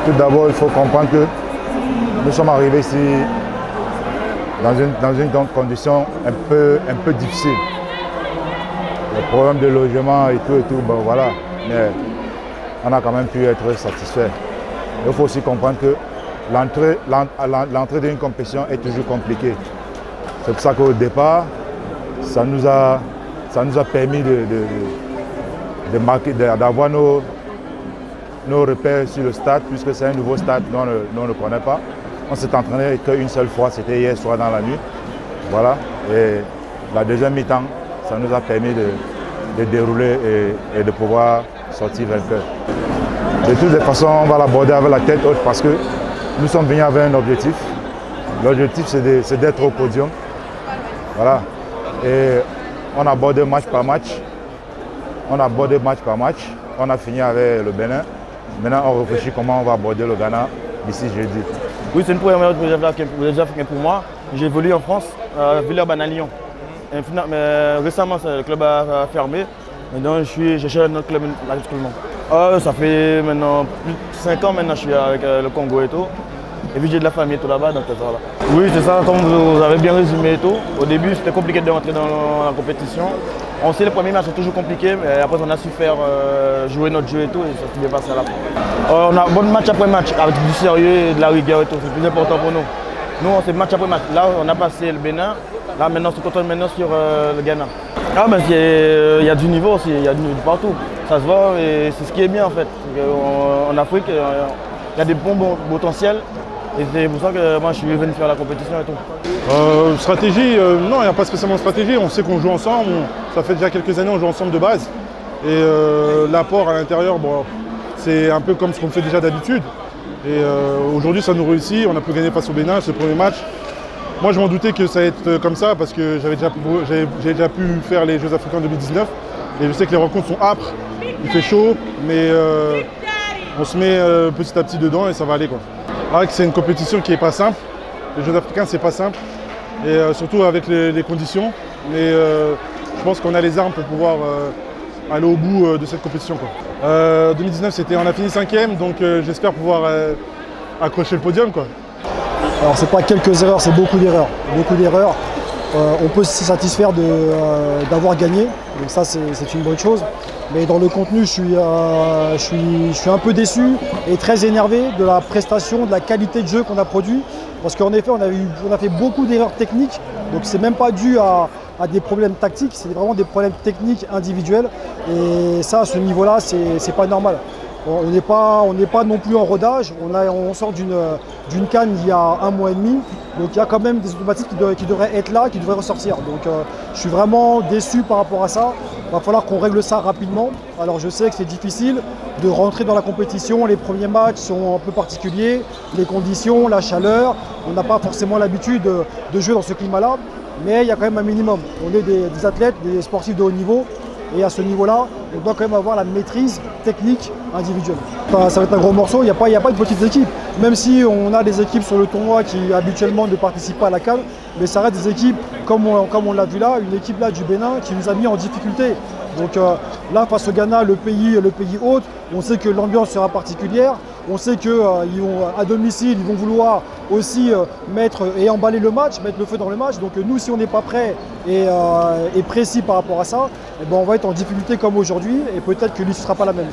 Tout d'abord, il faut comprendre que nous sommes arrivés ici dans une condition un peu difficile. Les problèmes de logement et tout, bon voilà. Mais on a quand même pu être satisfait. Il faut aussi comprendre que l'entrée d'une compétition est toujours compliquée. C'est pour ça qu'au départ, ça nous a permis d'avoir nos repères sur le stade, puisque c'est un nouveau stade dont on ne connaît pas. On s'est entraîné qu'une seule fois, c'était hier soir dans la nuit. Voilà. Et la deuxième mi-temps, ça nous a permis de dérouler et de pouvoir sortir vainqueur. De toutes les façons, on va l'aborder avec la tête haute parce que nous sommes venus avec un objectif. L'objectif, c'est d'être au podium. Voilà. Et on aborde match par match. On a fini avec le Bénin. Maintenant, on réfléchit comment on va aborder le Ghana d'ici jeudi. Oui, c'est une première déjà pour moi. J'ai évolué en France, à Villeurbanne à Lyon. Mais récemment, le club a fermé. Maintenant, je cherche un autre club actuellement. Ça fait maintenant plus de 5 ans maintenant que je suis avec le Congo et tout. Et puis j'ai de la famille tout là-bas, donc c'est ça là. Oui, c'est ça, comme vous avez bien résumé et tout. Au début, c'était compliqué de rentrer dans la compétition. On sait les premiers matchs sont toujours compliqués, mais après on a su faire jouer notre jeu et tout, et ça s'est bien passé à la fin. On a bon match après match, avec du sérieux et de la rigueur et tout, c'est plus important pour nous. Nous, on fait match après match. Là, on a passé le Bénin, là maintenant, on se concentre maintenant sur le Ghana. Ah, ben, il y a du niveau aussi, il y a du niveau partout. Ça se voit et c'est ce qui est bien en fait. En Afrique, il y a des bons potentiels. Et c'est pour ça que moi je suis venu faire la compétition et tout. Stratégie, non, il n'y a pas spécialement de stratégie. On sait qu'on joue ensemble. Ça fait déjà quelques années qu'on joue ensemble de base. Et l'apport à l'intérieur, bon, c'est un peu comme ce qu'on fait déjà d'habitude. Et aujourd'hui, ça nous réussit. On a pu gagner face au Bénin, c'est le premier match. Moi, je m'en doutais que ça allait être comme ça parce que j'ai déjà pu faire les Jeux africains 2019. Et je sais que les rencontres sont âpres. Il fait chaud, mais on se met petit à petit dedans et ça va aller, quoi. C'est une compétition qui n'est pas simple. Les Jeux africains, c'est pas simple. Et surtout avec les conditions. Mais je pense qu'on a les armes pour pouvoir aller au bout de cette compétition, quoi. 2019, on a fini 5e, donc j'espère pouvoir accrocher le podium, quoi. Alors c'est pas quelques erreurs, c'est beaucoup d'erreurs. On peut se satisfaire d'avoir gagné, donc ça c'est une bonne chose. Mais dans le contenu, je suis un peu déçu et très énervé de la prestation, de la qualité de jeu qu'on a produit. Parce qu'en effet, on a fait beaucoup d'erreurs techniques, donc c'est même pas dû à des problèmes tactiques, c'est vraiment des problèmes techniques individuels. Et ça, à ce niveau-là, c'est pas normal. On n'est pas non plus en rodage, on sort d'une CAN il y a 1 mois et demi, donc il y a quand même des automatiques qui devraient être là, qui devraient ressortir. Donc je suis vraiment déçu par rapport à ça, il va falloir qu'on règle ça rapidement. Alors je sais que c'est difficile de rentrer dans la compétition, les premiers matchs sont un peu particuliers, les conditions, la chaleur, on n'a pas forcément l'habitude de jouer dans ce climat-là, mais il y a quand même un minimum. On est des athlètes, des sportifs de haut niveau. Et à ce niveau-là, on doit quand même avoir la maîtrise technique individuelle. Ça va être un gros morceau, il n'y a pas de petites équipes. Même si on a des équipes sur le tournoi qui habituellement ne participent pas à la CAN, mais ça reste des équipes, comme on l'a vu là, une équipe là du Bénin qui nous a mis en difficulté. Donc là, face au Ghana, le pays hôte, on sait que l'ambiance sera particulière. On sait qu'à domicile, ils vont vouloir aussi mettre et emballer le match, mettre le feu dans le match. Donc nous, si on n'est pas prêt et précis par rapport à ça, eh ben, on va être en difficulté comme aujourd'hui et peut-être que l'issue ne sera pas la même.